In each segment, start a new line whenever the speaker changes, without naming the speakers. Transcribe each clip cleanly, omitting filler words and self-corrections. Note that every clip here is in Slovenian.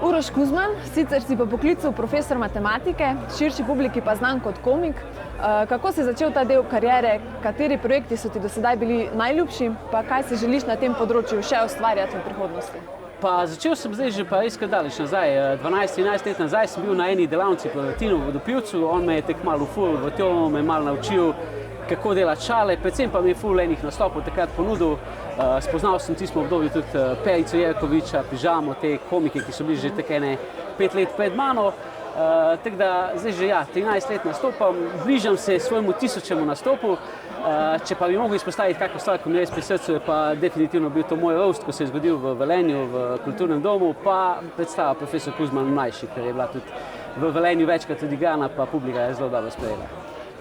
Uroš Kuzman, sicer si po poklicu profesor matematike, širši publiki pa znan kot komik. Kako si začel ta del kariere, kateri projekti so ti do sedaj bili najljubši, pa kaj si želiš na tem področju še ustvarjati v prihodnosti?
Pa začel sem zdaj že pa res kar daleč nazaj. 12-13 let nazaj sem bil na eni delavnici po Latinu v Vodopivcu, on me je tako malo ufuril v to, me malo naučil, kako delati šale, predvsem pa mi je ful enih nastopov takrat ponudil. Spoznal sem tistem obdobju tudi Perico Jerkoviča, Pižamo, te komike, ki so bili že tako 5 let pred mano. Tako da zdaj že 13 let nastopam, bližam se svojemu 1000. nastopu. Če pa bi mogel izpostaviti kakšno stvar, ko mi res pri srcu, je pa definitivno bil to moj roast, ko se je zgodil v Velenju, v kulturnem domu, pa predstava Profesor Kuzman mlajši, ker je bila tudi v Velenju večkrat odigrana, pa publika je zelo dobro sprejela.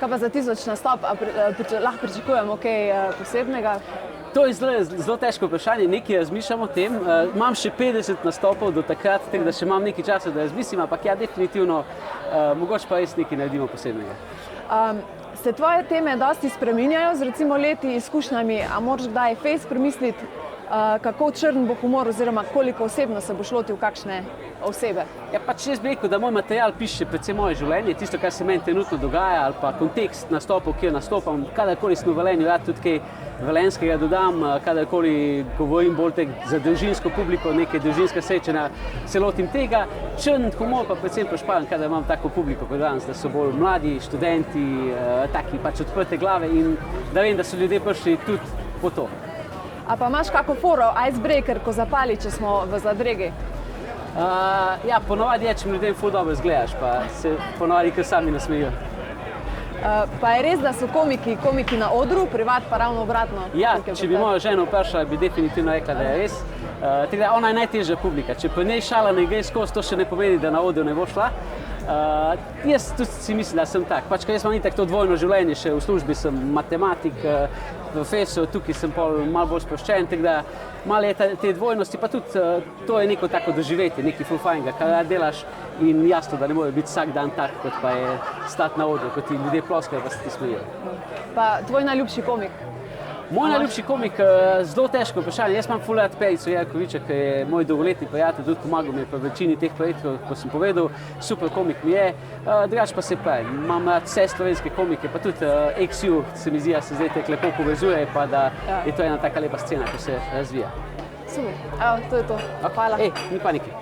Kaj pa za 1000 nastop, lahko pričakujemo kaj posebnega?
To je zelo težko vprašanje, nekaj razmišljam o tem. Imam še 50 nastopov do takrat, tako da še imam nekaj časa, da razmislim, ampak ja, definitivno, mogoče pa res nekaj naredimo posebnega.
Se tvoje teme dosti spreminjajo z recimo leti, izkušnjami, a moraš kdaj fejst premisliti, kako črn bo humor oziroma koliko osebno se boš lotil kakšne osebe?
Ja, pač jaz bi rekel, da moj material piše predvsem moje življenje, tisto, kar se meni trenutno dogaja, ali pa kontekst nastopov, kjer nastopam. Kadarkoli sem v Velenju, rad tudi kaj velenjskega dodam, kadarkoli govorim bolj za družinsko publiko, neke družinske srečanja, se lotim tega. Črn humor pa predvsem prešparam, kadar imam tako publiko kot danes, da so bolj mladi, študenti, taki pač odprte glave in da vem, da so ljudje prišli tudi po to.
A pa imaš kako foro, icebreaker, ko zapali, če smo v zadregi?
Ja, ponovadi je, če mi ljudem ful dobro izgledaš, pa se ponovadi kar sami nasmejijo.
Pa je res, da so komiki na odru, privat pa ravno obratno?
Ja, če bi moja žena vprašala, bi definitivno rekla, da je res. Tako da ona je najtežja publika. Če pa njej šala ne gre skozi, to še ne pomeni, da na odru ne bo šla. Jaz tudi si mislim, da sem tak. Pač, ker jaz imam itak to dvojno življenje, še v službi sem matematik, profesor, tukaj sem malo bolj sproščen, tako da malo je te dvojnosti, pa tudi to je neko tako doživetje, nekaj ful fajnega, kar delaš in jasno, da ne more biti vsak dan tak, kot pa je stati na odru, kot ti ljudje ploskajo, pa se ti smejijo.
Pa tvoj najljubši komik?
Moj najljubši komik, zelo težko vprašanje. Jaz imam ful rad Perico Jerkoviča, ki je moj dolgoletni prijatelj, tudi pomagal mi je pri večini teh projektov, ko sem povedal, super komik mi je. Drugače pa se pravi, imam rad vse slovenske komike, pa tudi XU, se mi zdi, da se zdaj tako lepo povezuje, pa da je to ena taka lepa scena, ko se razvija.
Super, evo, to je to. Hvala.
Ni panike.